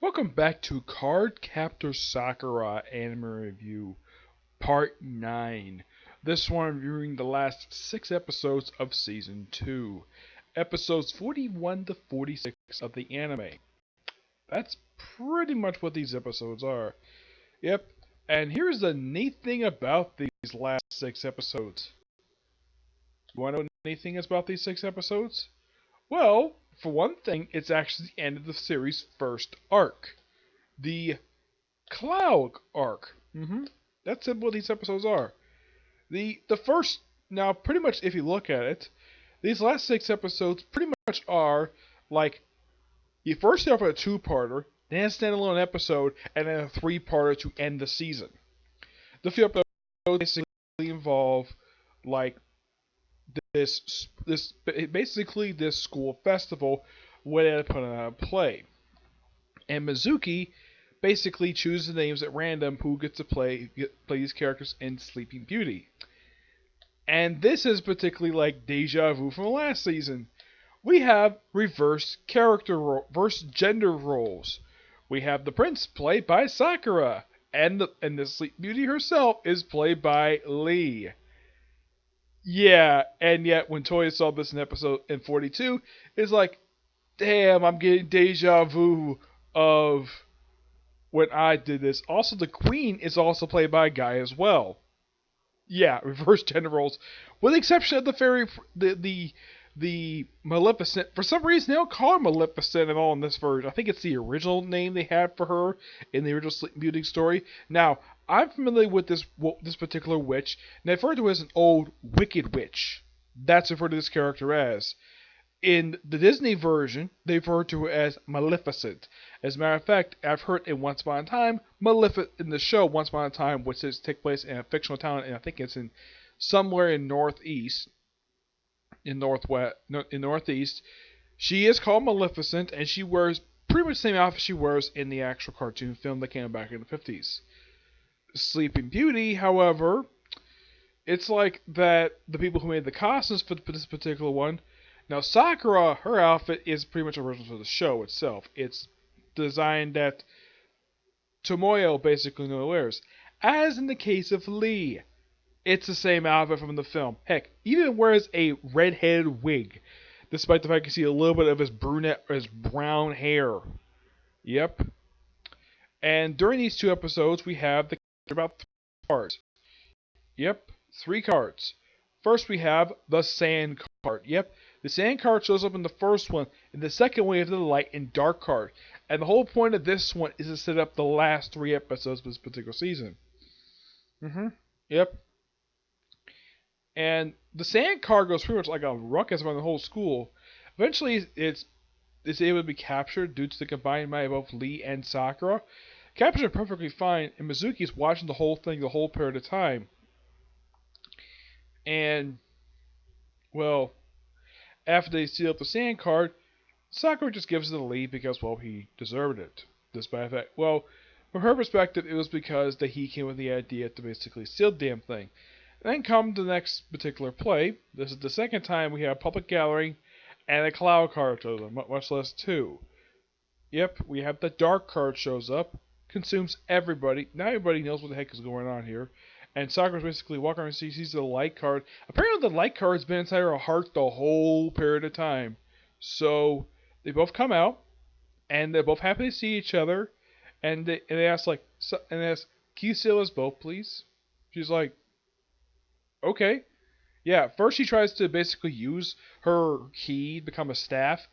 Welcome back to Cardcaptor Sakura Anime Review, Part 9. This one reviewing the last 6 episodes of Season 2. Episodes 41 to 46 of the anime. That's pretty much what these episodes are. Yep, and here's the neat thing about these last 6 episodes. You want to know the neat thing is about these 6 episodes? Well, for one thing, it's actually the end of the series' first arc. The Cloud arc. That's what these episodes are. The first now pretty much if you look at it, these last 6 episodes pretty much are like you first start with a two-parter, then a standalone episode, and then a three-parter to end the season. The few episodes basically involve like this basically this school festival where they put on a play. And Mizuki basically chooses the names at random who gets to play these characters in Sleeping Beauty. And this is particularly like deja vu from last season. We have reverse gender roles. We have the prince played by Sakura, and the Sleep Beauty herself is played by Lee. Yeah, and yet when Toya saw this in episode 42, it's like, damn, I'm getting deja vu of when I did this. Also, the queen is also played by a guy as well. Yeah, reverse gender roles, with the exception of the fairy, the Maleficent. For some reason, they don't call her Maleficent at all in this version. I think it's the original name they had for her in the original Sleeping Beauty story. Now, I'm familiar with this particular witch, and I've referred to her as an old wicked witch. That's referred to this character as. In the Disney version, they refer to her as Maleficent. As a matter of fact, I've heard in Once Upon a Time, in the show Once Upon a Time, which is take place in a fictional town, and I think it's in somewhere in northeast, in northeast. She is called Maleficent, and she wears pretty much the same outfit she wears in the actual cartoon film that came back in the 50s. Sleeping Beauty, however, it's like that the people who made the costumes for this particular one. Now, Sakura, her outfit is pretty much original to the show itself. It's designed that Tomoyo basically wears. As in the case of Lee, it's the same outfit from the film. Heck, even wears a red-headed wig, despite the fact you see a little bit of his brown hair. Yep. And during these 2 episodes, we have about 3 cards. Yep, 3 cards. First, we have the Sand card. Yep, the Sand card shows up in the first one. In the second one, we have the Light and Dark card. And the whole point of this one is to set up the last 3 episodes of this particular season. Yep. And the Sand card goes pretty much like a ruckus around the whole school. Eventually, it's able to be captured due to the combined might of both Lee and Sakura. Captured it perfectly fine, and Mizuki's watching the whole thing the whole period of time. And, well, after they seal up the Sand card, Sakura just gives it to Lee because, well, he deserved it. Despite the fact, well, from her perspective, it was because that he came with the idea to basically seal the damn thing. And then come the next particular play. This is the second time we have a public gathering and a Cloud card shows up, much less 2. Yep, we have the Dark card shows up, consumes everybody. Now everybody knows what the heck is going on here. And Sakura's basically walking around and sees the Light card. Apparently the Light card's been inside her heart the whole period of time. So they both come out, and they're both happy to see each other. And they ask can you seal us both, please? She's like, okay. Yeah, first she tries to basically use her key to become a staff.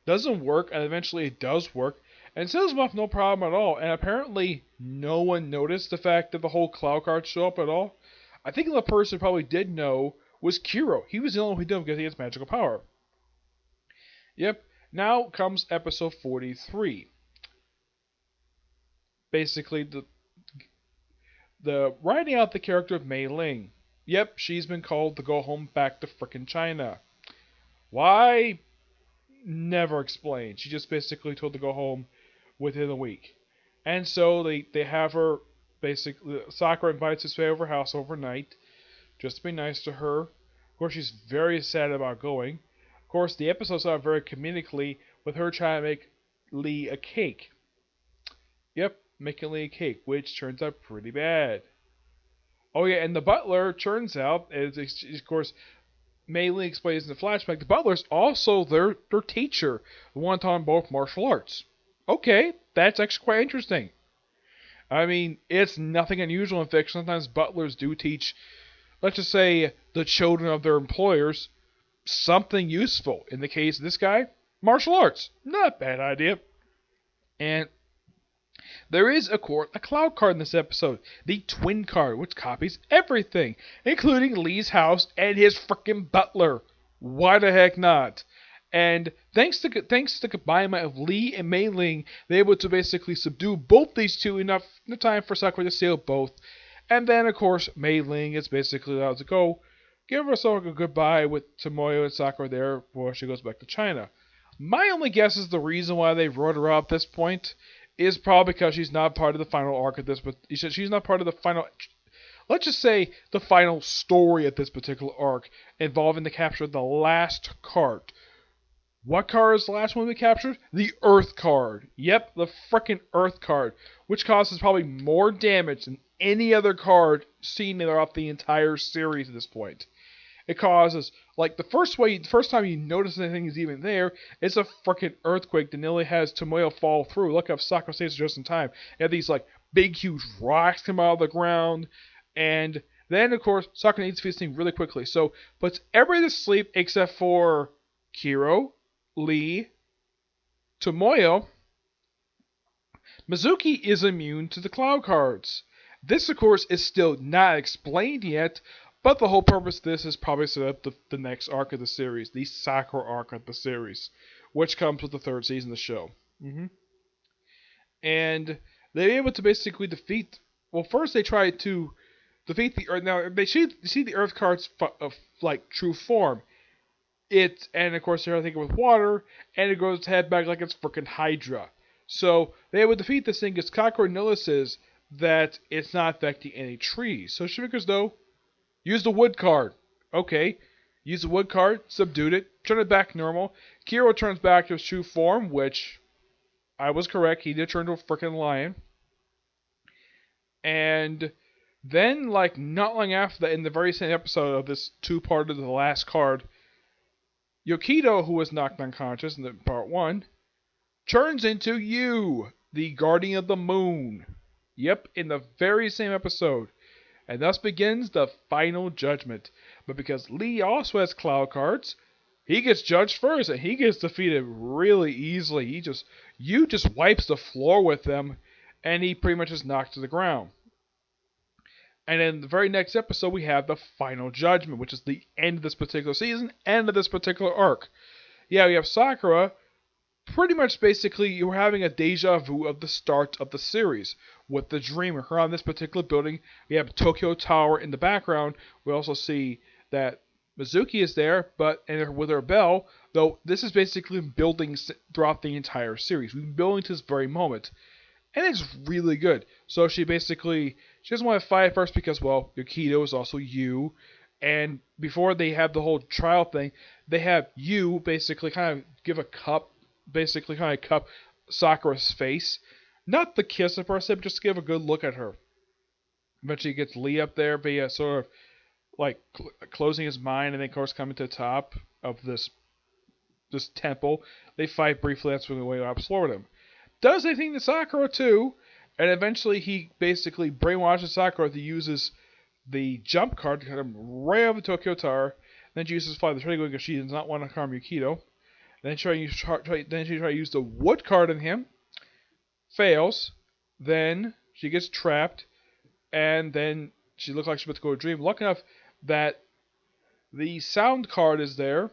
Doesn't work, and eventually it does work. And seals them off no problem at all. And apparently no one noticed the fact that the whole Cloud card show up at all. I think the person who probably did know was Kiro. He was the only one who did because he has magical power. Yep. Now comes episode 43. Basically, the writing out the character of Mei Ling. Yep, she's been called to go home back to frickin' China. Why? Never explained. She just basically told to go home within a week. And so they have her, basically, Sakura invites her to stay over her house overnight, just to be nice to her. Of course, she's very sad about going. Of course, the episode started very comedically with her trying to make Lee a cake. Yep, making Lee a cake, which turns out pretty bad. Oh yeah, and the butler turns out, as of course Mei Ling explains in the flashback, the butler's also their teacher, the one taught both martial arts. Okay, that's actually quite interesting. I mean, it's nothing unusual in fiction. Sometimes butlers do teach, let's just say, the children of their employers something useful. In the case of this guy, martial arts. Not a bad idea. And there is, of course, a cloud card in this episode. The twin card, which copies everything, including Lee's house and his frickin' butler. Why the heck not? And thanks to the combined of Lee and Mei Ling, they're able to basically subdue both these two enough time for Sakura to steal both. And then, of course, Mei Ling is basically allowed to go give herself a goodbye with Tomoyo and Sakura there before she goes back to China. My only guess is the reason why they wrote her out at this point is probably because she's not part of the final arc of this, but she's not part of the final, let's just say, the final story at this particular arc involving the capture of the last card. What card is the last one we captured? The Earth card. Yep, the frickin' Earth card, which causes probably more damage than any other card seen throughout the entire series at this point. It causes, like, the first time you notice anything is even there, it's a frickin' earthquake that nearly has Tomoyo fall through. Look how Sakura saves just in time. You have these, like, big, huge rocks come out of the ground, and then, of course, Sakura needs to feed this thing really quickly. So, puts everybody to sleep except for Kiro, Lee, Tomoyo. Mizuki is immune to the cloud cards. This, of course, is still not explained yet, but the whole purpose of this is probably to set up the next arc of the series, the Sakura arc of the series, which comes with the third season of the show. And they're able to basically defeat. Well, first they try to defeat the Earth. Now they see the Earth cards of like true form. And of course they're thinking with water, and it goes head back like it's freaking Hydra. So they would defeat this thing because Sakura notices that it's not affecting any trees. So she figures, though, use the wood card. Okay. Use the wood card, subdued it, turn it back normal. Kiro turns back to his true form, which I was correct. He did turn into a freaking lion. And then, like, not long after that, in the very same episode of this two-part of the last card, Yokido, who was knocked unconscious in part 1, turns into you, the Guardian of the Moon. Yep, in the very same episode. And thus begins the final judgment. But because Lee also has cloud cards, he gets judged first, and he gets defeated really easily. You just wipes the floor with him, and he pretty much is knocked to the ground. And in the very next episode, we have the final judgment, which is the end of this particular season, end of this particular arc. Yeah, we have Sakura. Pretty much, basically, you're having a deja vu of the start of the series with the Dreamer. Her on this particular building, we have Tokyo Tower in the background. We also see that Mizuki is there, and with her bell. Though this is basically building throughout the entire series. We've been building to this very moment, and it's really good. So she doesn't want to fight first because, well, Yokido is also you. And before they have the whole trial thing, they have you basically kind of give a cup. Basically kind of cup Sakura's face. Not the kiss of her, but just give a good look at her. Eventually gets Lee up there via sort of like closing his mind, and then of course coming to the top of this temple. They fight briefly, that's when the way absorbed him. Does anything to Sakura too, and eventually he basically brainwashes Sakura to uses the jump card to cut him right over Tokyo Tower. Then she uses fly the trigger because she does not want to harm Yokido. Then she tries to use the wood card on him. Fails. Then she gets trapped. And then she looks like she's about to go to a dream. Lucky enough that the sound card is there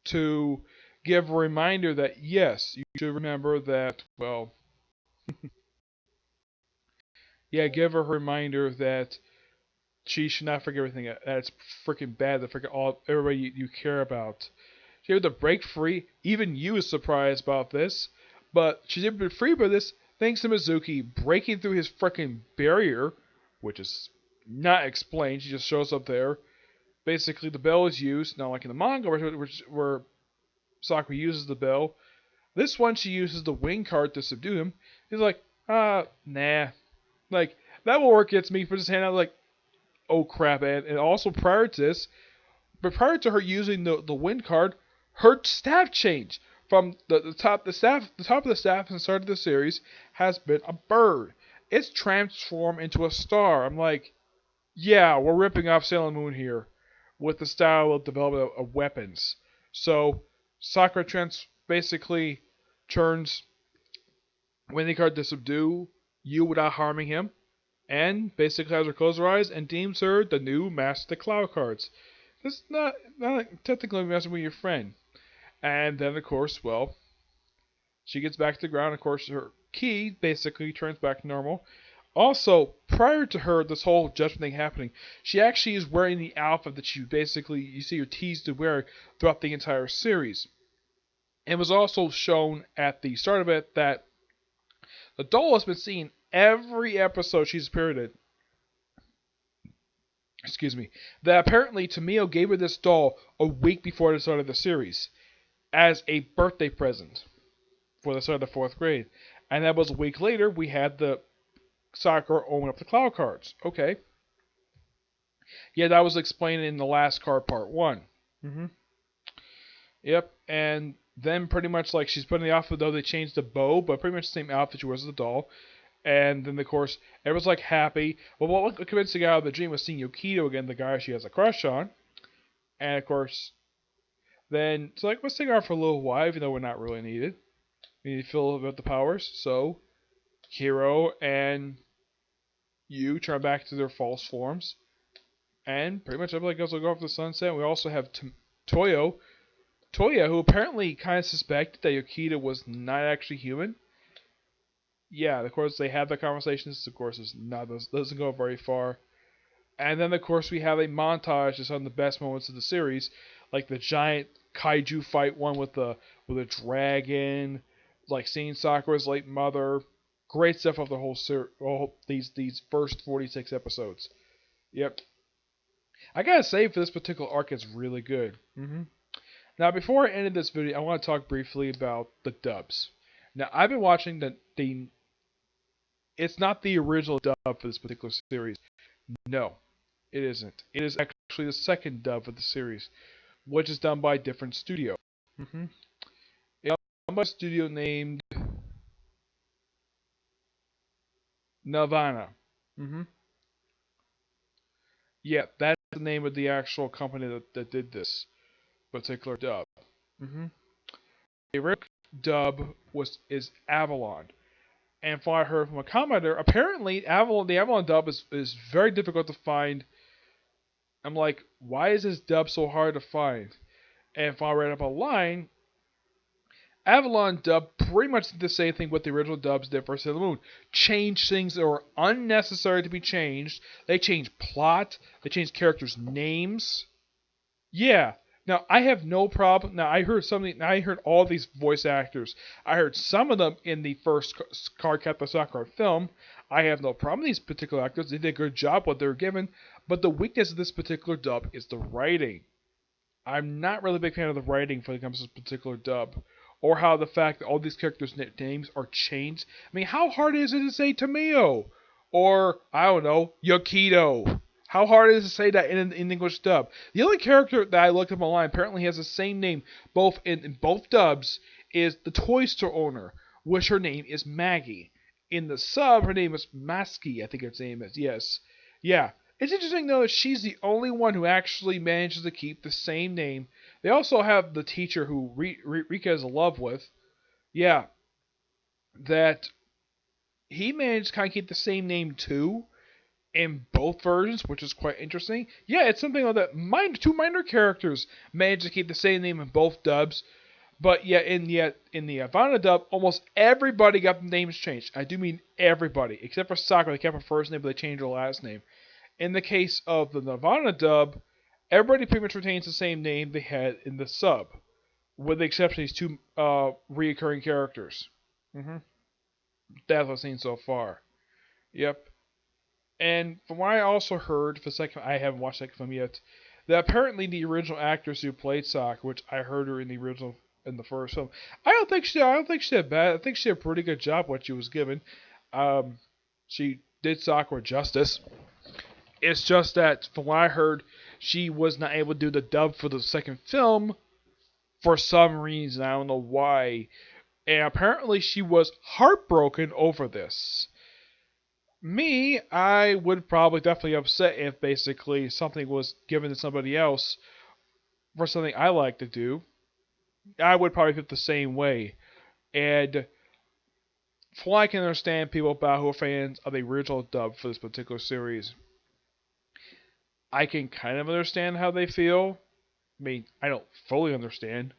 to give a reminder that, yes, you should remember that, well... yeah, give her a reminder that she should not forget everything. That's freaking bad to forget everybody you care about. She able to break free. Even you is surprised about this. But she's able to be free by this thanks to Mizuki breaking through his freaking barrier, which is not explained. She just shows up there. Basically, the bell is used, not like in the manga where Sakura uses the bell. This one, she uses the wing card to subdue him. He's like, nah. Like, that will work against me for just hand out, like, oh crap. And also prior to this, but prior to her using the wind card, her staff changed from the top of the staff at the start of the series has been a bird. It's transformed into a star. I'm like, yeah, we're ripping off Sailor Moon here with the style of development of weapons. So Sakura basically turns Winning Card to subdue you without harming him, and basically has her close her eyes and deems her the new Master of the Cloud cards. That's not technically messing with your friend. And then, of course, well, she gets back to the ground. Of course, her key basically turns back to normal. Also, prior to her, this whole judgment thing happening, she actually is wearing the outfit that you see her teased to wear throughout the entire series. It was also shown at the start of it that the doll has been seen every episode she's appeared in. Excuse me. That apparently Tomio gave her this doll a week before the start of the series as a birthday present for the start of the 4th grade. And that was a week later, we had the Sakura open up the cloud cards. Okay. Yeah, that was explained in the last card, part 1. Yep, and then pretty much like she's putting the outfit, though they changed the bow, but pretty much the same outfit she wears as the doll. And then, of course, everyone's like happy. Well, what convinced the guy of the dream was seeing Yukito again, the guy she has a crush on. And, of course, then it's like, let's take her out for a little while, even though we're not really needed. We need to feel about the powers. So, Hiro and Yu turn back to their false forms. And pretty much everybody goes to go off the sunset. We also have Toya, who apparently kind of suspected that Yukito was not actually human. Yeah, of course, they have the conversations. Of course, doesn't go very far. And then, of course, we have a montage of some of the best moments of the series, like the giant kaiju fight one with a dragon, like seeing Sakura's late mother. Great stuff of the whole these first 46 episodes. Yep. I gotta say, for this particular arc, it's really good. Now, before I ended this video, I want to talk briefly about the dubs. Now, I've been watching the it's not the original dub for this particular series. No, it isn't. It is actually the second dub of the series, which is done by a different studio. It's done by a studio named Nirvana. Yeah, that's the name of the actual company that did this particular dub. The original dub is Avalon. And from what I heard from a commenter, apparently the Avalon dub is very difficult to find. I'm like, why is this dub so hard to find? And if I read up online, Avalon dub pretty much did the same thing what the original dubs did for Sailor Moon. Changed things that were unnecessary to be changed. They changed plot. They changed characters' names. Yeah. Now, I have no problem. Now, I heard all these voice actors. I heard some of them in the first Cardcaptor Sakura film. I have no problem with these particular actors. They did a good job what they were given. But the weakness of this particular dub is the writing. I'm not really a big fan of the writing when it comes to this particular dub. Or how the fact that all these characters' names are changed. I mean, how hard is it to say Tomio? Or, I don't know, Yukito? How hard is it to say that in English dub? The only character that I looked up online apparently has the same name both in both dubs is the toy store owner, which her name is Maggie. In the sub, her name is Maski, I think her name is. Yes. Yeah. It's interesting though that she's the only one who actually manages to keep the same name. They also have the teacher who Rika is in love with. Yeah. That he managed to kind of keep the same name too. In both versions, which is quite interesting. Yeah, it's something like that. Two minor characters managed to keep the same name in both dubs, but in the Havana dub, almost everybody got the names changed. I do mean everybody, except for Sakura. They kept her first name, but they changed her last name. In the case of the Nirvana dub, everybody pretty much retains the same name they had in the sub, with the exception of these two reoccurring characters. That's what I've seen so far. Yep. And from what I also heard, for the second, I haven't watched the second film yet, that apparently the original actress who played Sakura, which I heard her in the original in the first film. I don't think she did bad. I think she did a pretty good job what she was given. Um, she did Sakura justice. It's just that from what I heard, she was not able to do the dub for the second film for some reason. I don't know why. And apparently she was heartbroken over this. Me, I would probably definitely upset if basically something was given to somebody else for something I like to do. I would probably feel the same way. And from what I can understand, people about who are fans of the original dub for this particular series, I can kind of understand how they feel. I mean, I don't fully understand.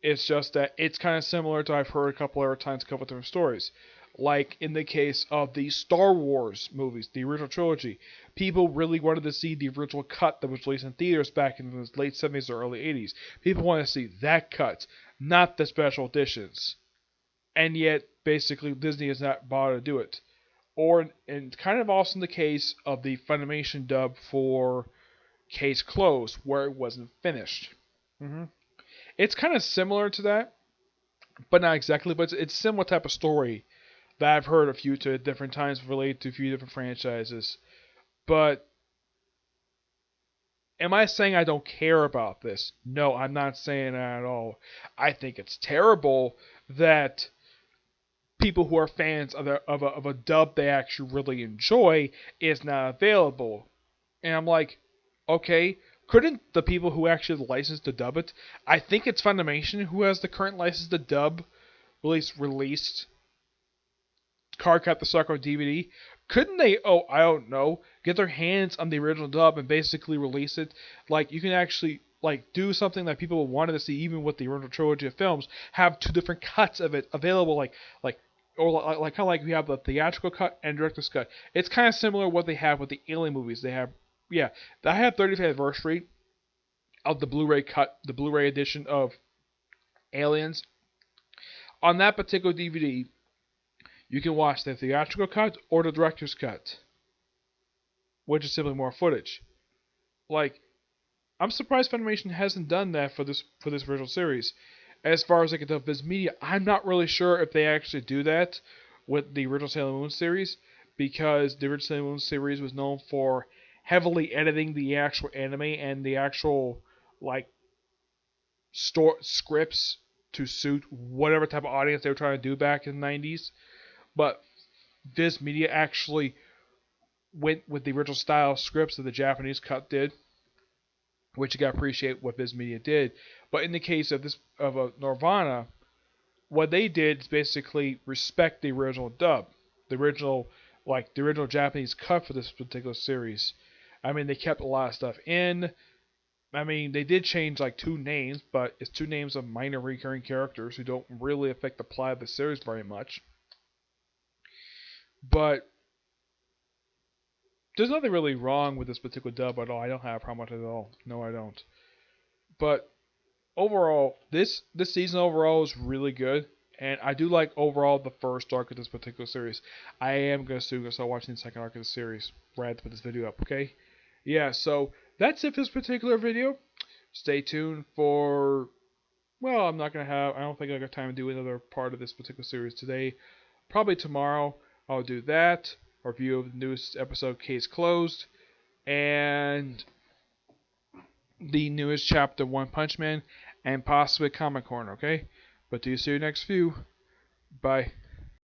It's just that it's kind of similar to I've heard a couple other times, a couple different stories. Like in the case of the Star Wars movies, the original trilogy, people really wanted to see the original cut that was released in theaters back in the late 70s or early 80s. People wanted to see that cut, not the special editions. And yet, basically, Disney has not bothered to do it. Or, and kind of also in the case of the Funimation dub for Case Closed, where it wasn't finished. hmm It's kind of similar to that, but not exactly. But it's a similar type of story that I've heard a few to different times related to a few different franchises. But am I saying I don't care about this? No, I'm not saying that at all. I think it's terrible that people who are fans of a dub they actually really enjoy is not available. And I'm like, okay, couldn't the people who actually licensed to dub it? I think it's Funimation who has the current license to dub released Cardcaptor Sakura DVD. Couldn't they? Oh, I don't know. Get their hands on the original dub and basically release it. Like you can actually do something that people wanted to see, even with the original trilogy of films. Have two different cuts of it available, like or like kind of like we have the theatrical cut and director's cut. It's kind of similar to what they have with the Alien movies. They have, yeah, I have 30th anniversary of the Blu-ray cut, the Blu-ray edition of Aliens. On that particular DVD, you can watch the theatrical cut or the director's cut, which is simply more footage. Like, I'm surprised Funimation hasn't done that for this original series. As far as I can tell, Viz Media, I'm not really sure if they actually do that with the original Sailor Moon series, because the original Sailor Moon series was known for heavily editing the actual anime and the actual like scripts to suit whatever type of audience they were trying to do back in the 90s. But Viz Media actually went with the original style scripts that the Japanese cut did, which you gotta appreciate what Viz Media did. But in the case of Nirvana, what they did is basically respect the original dub, the original Japanese cut for this particular series. I mean, they kept a lot of stuff in. I mean, they did change like two names, but it's two names of minor recurring characters who don't really affect the plot of the series very much. But there's nothing really wrong with this particular dub at all. I don't have a problem with it at all. No, I don't. But overall, this season overall is really good, and I do like overall the first arc of this particular series. I am gonna soon start watching the second arc of the series right to put this video up. Okay? Yeah. So that's it for this particular video. Stay tuned for. Well, I'm not gonna have. I don't think I got time to do another part of this particular series today. Probably tomorrow I'll do that. Review of the newest episode, Case Closed, and the newest chapter, One Punch Man, and possibly Comic Corner, okay? But do you see you next view. Bye.